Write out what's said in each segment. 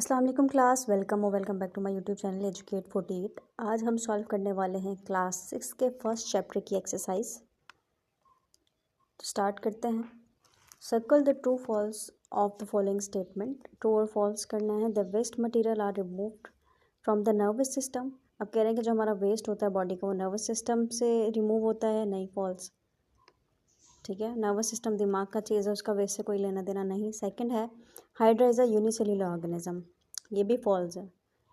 अस्सलाम वालेकुम class, welcome back to my YouTube channel educate 48। आज हम सॉल्व करने वाले हैं क्लास 6 के फर्स्ट चैप्टर की एक्सरसाइज। तो स्टार्ट करते हैं। Circle the true false of the following statement. True और फॉल्स करना है। The waste material are removed from the nervous system. अब कह रहे हैं कि जो हमारा वेस्ट होता है बॉडी का वो नर्वस सिस्टम से रिमूव होता है, नहीं फॉल्स। ठीक है, नर्वस सिस्टम दिमाग का चीज़ है, उसका वेस्ट से कोई लेना देना नहीं। सेकंड है hydra is a unicellular organism, ये भी फॉल्स है।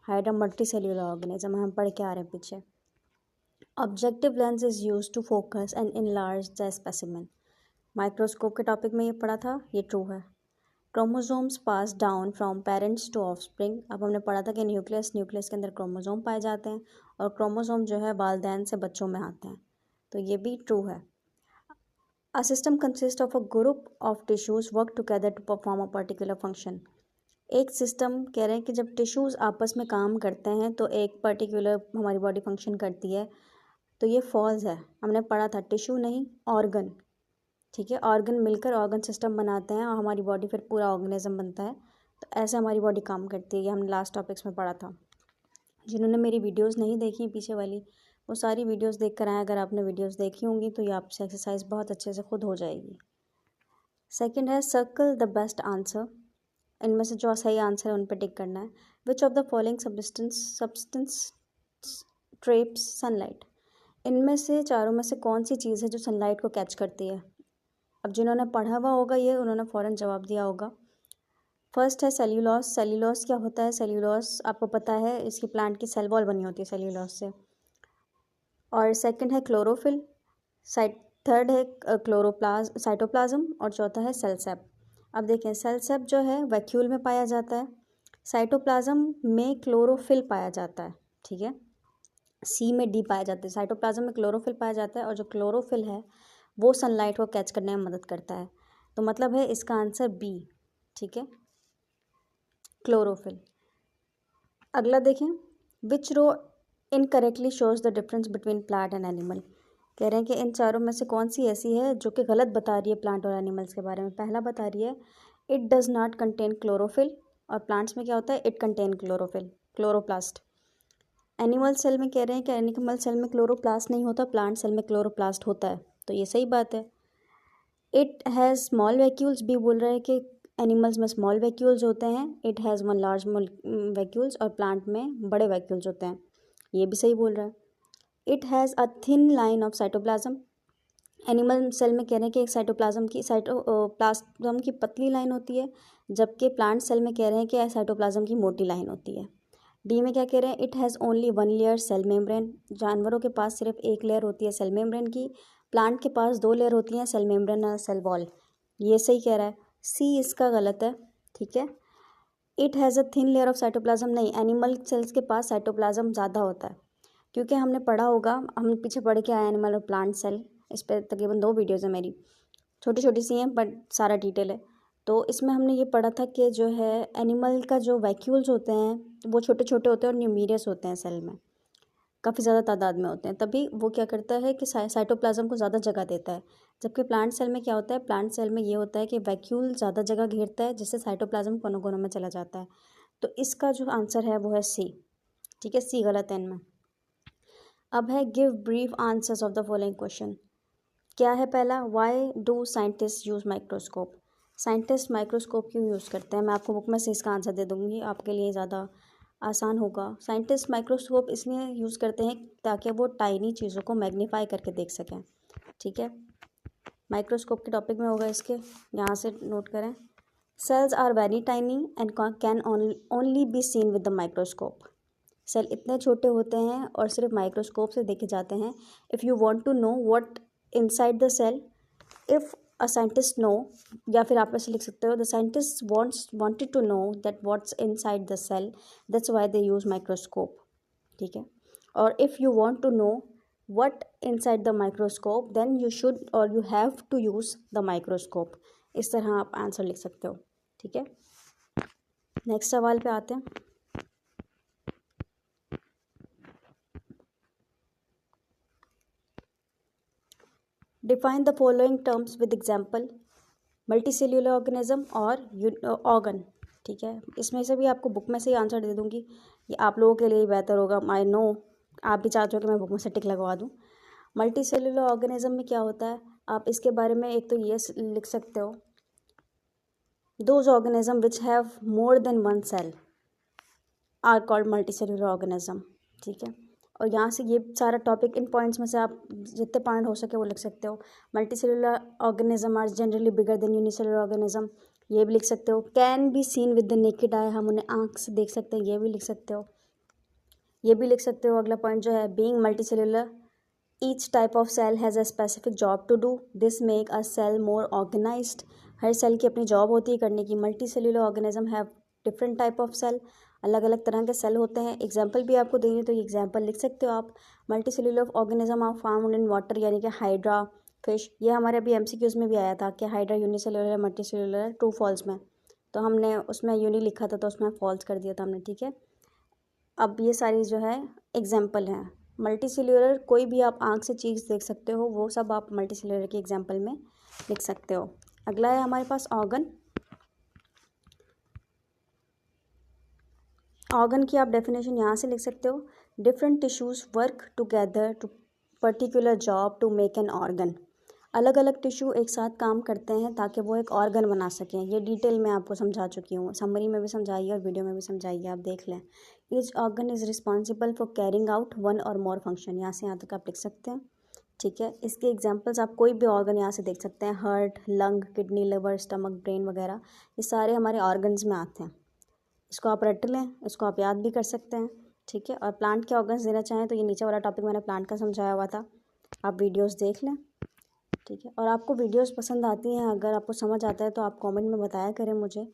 हाइड्रा मल्टी सेल्युलर ऑर्गेनिज्म, हम पढ़ के आ रहे हैं पीछे। Objective lens is use to focus and enlarge the specimen, microscope के टॉपिक में ये पढ़ा था, ये ट्रू है। Chromosomes pass down from parents to offspring, अब हमने पढ़ा था कि न्यूक्लियस के अंदर क्रोमोसोम पाए जाते हैं और क्रोमोसोम जो है वालिदैन से बच्चों में आते हैं, तो ये भी ट्रू है। A system consists of a group of tissues work together to perform a particular function. एक सिस्टम कह रहे हैं कि जब टिश्यूज़ आपस में काम करते हैं तो एक पर्टिकुलर हमारी बॉडी फंक्शन करती है, तो ये फॉल्स है। हमने पढ़ा था टिश्यू नहीं ऑर्गन, ठीक है, ऑर्गन मिलकर ऑर्गन सिस्टम बनाते हैं और हमारी बॉडी फिर पूरा ऑर्गेनिज्म बनता है। तो ऐसे हमारी बॉडी काम करती है, ये हमने लास्ट टॉपिक्स में पढ़ा था। जिन्होंने मेरी वीडियोस नहीं देखी पीछे वाली, वो सारी वीडियोस देख कर आएँ। अगर आपने वीडियोस देखी होंगी तो ये आपसे एक्सरसाइज बहुत अच्छे से खुद हो जाएगी। सेकंड है सर्कल द बेस्ट आंसर, इनमें से जो सही आंसर है उन पर टिक करना है। Which of the following substance ट्रेप्स sunlight, इनमें से चारों में से कौन सी चीज़ है जो सनलाइट को कैच करती है। अब जिन्होंने पढ़ा हुआ होगा ये, उन्होंने फ़ौरन जवाब दिया होगा। फर्स्ट है सेल्यूलोस। सेल्यूलोस क्या होता है? सेल्यूलोस आपको पता है, इसकी प्लांट की सेल वॉल बनी होती है सेल्यूलोस से। और सेकंड है क्लोरोफिल, थर्ड है साइटोप्लाज्म और चौथा है सेल सेप। अब देखें, सेल सेप जो है वैक्यूल में पाया जाता है, साइटोप्लाज्म में क्लोरोफिल पाया जाता है, ठीक है, सी में डी पाया जाता है। साइटोप्लाज्म में क्लोरोफिल पाया जाता है और जो क्लोरोफिल है वो सनलाइट को कैच करने में मदद करता है, तो मतलब है इसका आंसर बी, ठीक है, क्लोरोफिल। अगला देखें, which row incorrectly shows the difference between plant and animal. कह रहे हैं कि इन चारों में से कौन सी ऐसी है जो कि गलत बता रही है प्लांट और एनिमल्स के बारे में। पहला बता रही है it does not contain chlorophyll, और प्लांट्स में क्या होता है, it contain chlorophyll, chloroplast. Animal cell में कह रहे हैं कि एनिमल सेल में क्लोरोप्लास्ट नहीं होता, प्लांट सेल में क्लोरोप्लास्ट होता है, तो ये सही बात है। इट हैज़ स्मॉल वैक्यूल्स, भी बोल रहा है कि एनिमल्स में स्मॉल वैक्यूल्स होते हैं। It has one large vacuoles, और प्लांट में बड़े वैक्यूल्स होते हैं, ये भी सही बोल रहा है। It has a thin line of cytoplasm, animal cell में कह रहे हैं कि एक साइटोप्लाज्म की पतली लाइन होती है, जबकि प्लांट सेल में कह रहे हैं कि साइटोप्लाज्म की मोटी लाइन होती है। डी में क्या कह रहे हैं, it has only one layer cell membrane, जानवरों के पास सिर्फ एक लेयर होती है सेल मेम्ब्रेन की, प्लांट के पास दो लेयर होती हैं सेल मेम्ब्रेन और सेल वॉल, ये सही कह रहा है। सी इसका गलत है, ठीक है। It has a thin layer of cytoplasm, नहीं, एनिमल सेल्स के पास साइटोप्लाज्म ज़्यादा होता है, क्योंकि हमने पढ़ा होगा, हम पीछे पढ़ के आए एनिमल और प्लांट सेल, इस पर तकरीबन 2 वीडियोज़ है मेरी, छोटी छोटी सी हैं बट सारा डिटेल है। तो इसमें हमने ये पढ़ा था कि जो है एनिमल का जो वैक्यूल्स होते हैं वो छोटे छोटे होते हैं और न्यूमीरियस होते हैं, सेल में काफ़ी ज़्यादा तादाद में होते हैं, तभी वो क्या करता है कि साइटोप्लाज्म को ज़्यादा जगह देता है। जबकि प्लांट सेल में क्या होता है, प्लांट सेल में ये होता है कि वैक्यूल ज़्यादा जगह घेरता है, जिससे साइटोप्लाज्म कोनों कोनों में चला जाता है। तो इसका जो आंसर है वो है सी, ठीक है, सी गलत है इनमें। अब है give brief answers of the following question. क्या है पहला, why do scientist use microscope, scientist microscope क्यों यूज़ करते हैं। मैं आपको बुक में से इसका आंसर दे दूँगी, आपके लिए ज़्यादा आसान होगा। साइंटिस्ट माइक्रोस्कोप इसलिए यूज़ करते हैं ताकि वो टाइनी चीज़ों को मैग्नीफाई करके देख सकें, ठीक है, माइक्रोस्कोप के टॉपिक में होगा इसके, यहाँ से नोट करें। Cells are very tiny and can only be seen with the microscope, cell इतने छोटे होते हैं और सिर्फ माइक्रोस्कोप से देखे जाते हैं। If you want to know what inside the cell, if a scientist know, या फिर आप ऐसे लिख सकते हो the scientist wanted to know that what's inside the cell, that's why they use microscope, ठीक है। और if you want to know what inside the microscope, then you should और you have to use the microscope, इस तरह आप answer लिख सकते हो, ठीक है। नेक्स्ट सवाल पे आते हैं। Define the following terms with example, multicellular organism और ऑर्गन। ठीक है, इसमें से भी आपको बुक में से ही आंसर दे दूँगी, ये आप लोगों के लिए ही बेहतर होगा। आई नो आप भी चाहते हो कि मैं बुक में से टिक लगवा दूँ। मल्टी सेलुलर ऑर्गेनिज्म में क्या होता है, आप इसके बारे में एक तो ये लिख सकते हो, those organism which have more than one cell are called multi cellular organism. ठीक है, और यहाँ से ये सारा टॉपिक इन पॉइंट्स में से आप जितने पॉइंट हो सके वो लिख सकते हो। Multi cellular organism are generally bigger than unicellular organism, ये भी लिख सकते हो। Can be seen with the naked eye, हम उन्हें आँख से देख सकते हैं, ये भी लिख सकते हो। ये भी लिख सकते हो अगला पॉइंट जो है, being multi cellular each type of cell has a specific job to do, this make a cell more organised. हर सेल की अपनी जॉब होती है करने की। Multi cellular organism have different type of cell, अलग अलग तरह के सेल होते हैं। एग्जाम्पल भी आपको देंगे तो ये एग्जाम्पल लिख सकते हो आप। Multi cellular organism are found in water, यानी कि हाइड्रा फिश, ये हमारे अभी MCQs में भी आया था कि hydra unicellular multicellular, true false में, तो हमने उसमें यूनि लिखा था तो उसमें फॉल्स कर दिया था हमने। ठीक है, अब ये सारी जो है एग्जाम्पल हैं। मल्टी सेलुलर कोई भी आप आँख से चीज़ देख सकते हो, वो सब आप मल्टी सेलुलर के एग्जाम्पल में लिख सकते हो। अगला है हमारे पास ऑर्गन। ऑर्गन की आप डेफिनेशन यहाँ से लिख सकते हो, different tissues work together to particular job to make an organ. अलग अलग टिश्यू एक साथ काम करते हैं ताकि वो एक ऑर्गन बना सकें। ये डिटेल में आपको समझा चुकी हूँ, समरी में भी समझाई है और वीडियो में भी समझाई है, आप देख लें। Each organ is responsible for carrying out one और मोर फंक्शन, यहाँ से यहाँ तक आप लिख सकते हैं। ठीक है, इसके एग्जांपल्स आप कोई भी ऑर्गन यहाँ से देख सकते हैं, heart, lung, kidney, liver, stomach, brain वगैरह, ये सारे हमारे ऑर्गन्स में आते हैं। इसको आप रट लें, इसको आप याद भी कर सकते हैं। ठीक है, और प्लांट के ऑर्गन्स देना चाहें तो ये नीचे वाला टॉपिक मैंने प्लांट का समझाया हुआ था, आप वीडियोस देख लें। ठीक है, और आपको वीडियोस पसंद आती हैं, अगर आपको समझ आता है तो आप कमेंट में बताया करें, मुझे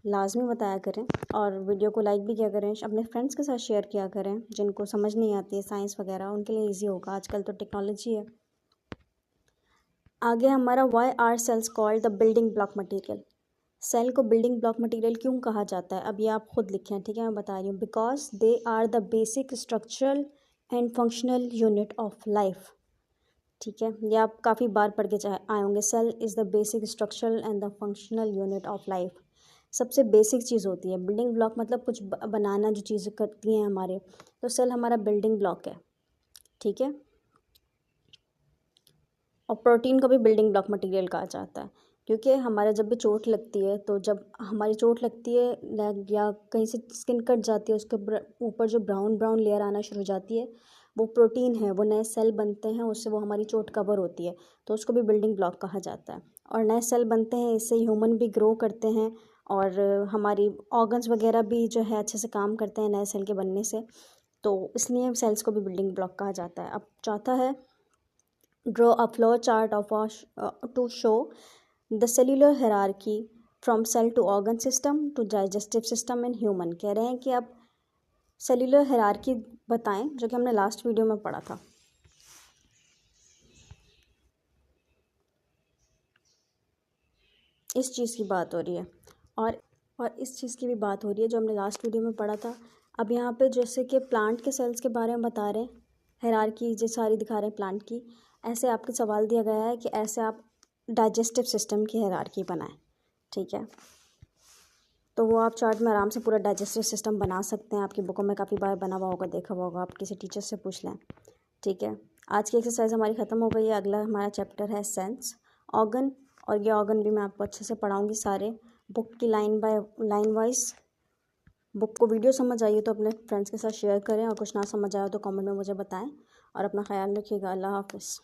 लाजमी बताया करें, और वीडियो को लाइक भी किया करें, अपने फ्रेंड्स के साथ शेयर किया करें जिनको समझ नहीं आती है साइंस वगैरह, उनके लिए ईजी होगा, आजकल तो टेक्नोलॉजी है। आगे हमारा why are cells called the building block material. Cell को बिल्डिंग ब्लॉक मटेरियल क्यों कहा जाता है, अब ये आप खुद लिखें। ठीक है, मैं बता रही हूँ, because they are the basic structural and functional unit of life. ठीक है, ये आप काफ़ी बार पढ़ के आए होंगे, cell is the basic structural and the functional unit of life. सबसे बेसिक चीज़ होती है बिल्डिंग ब्लॉक, मतलब कुछ बनाना जो चीज़ें करती हैं हमारे, तो सेल हमारा बिल्डिंग ब्लॉक है। ठीक है, और प्रोटीन को भी बिल्डिंग ब्लॉक मटेरियल कहा जाता है, क्योंकि हमारे जब भी चोट लगती है, तो जब हमारी चोट लगती है या कहीं से स्किन कट जाती है, उसके ऊपर जो ब्राउन ब्राउन लेयर आना शुरू हो जाती है, वो प्रोटीन है, वो नए सेल बनते हैं, उससे वो हमारी चोट कवर होती है, तो उसको भी बिल्डिंग ब्लॉक कहा जाता है। और नए सेल बनते हैं, इससे ह्यूमन भी ग्रो करते हैं, और हमारी ऑर्गन्स वगैरह भी जो है अच्छे से काम करते हैं नए सेल के बनने से, तो इसलिए सेल्स को भी बिल्डिंग ब्लॉक कहा जाता है। अब चौथा है, draw a flow chart of to show the cellular hierarchy from cell to organ system to digestive system in human। कह रहे हैं कि आप सेल्यूलर हायरार्की बताएं, जो कि हमने लास्ट वीडियो में पढ़ा था। इस चीज़ की बात हो रही है, और इस चीज़ की भी बात हो रही है जो हमने लास्ट वीडियो में पढ़ा था। अब यहाँ पे जैसे कि प्लांट के सेल्स के बारे में बता रहे हैं, हायरार्की जो सारी दिखा रहे हैं प्लांट की, ऐसे आपके सवाल दिया गया है कि ऐसे आप डाइजेस्टिव सिस्टम की हायरार्की बनाएं। ठीक है, तो वो आप चार्ट में आराम से पूरा डाइजेस्टिव सिस्टम बना सकते हैं, आपकी बुकों में काफ़ी बार बना हुआ होगा, देखा हुआ होगा, आप किसी टीचर से पूछ लें। ठीक है, आज की एक्सरसाइज हमारी ख़त्म हो गई है। अगला हमारा चैप्टर है सेंस ऑर्गन, और ये ऑर्गन भी मैं आपको अच्छे से पढ़ाऊँगी सारे, बुक की line by line wise. Book को वीडियो समझ आई तो अपने फ्रेंड्स के साथ शेयर करें, और कुछ ना समझ आया तो कमेंट में मुझे बताएं, और अपना ख्याल रखिएगा। अल्लाह हाफ़िज़।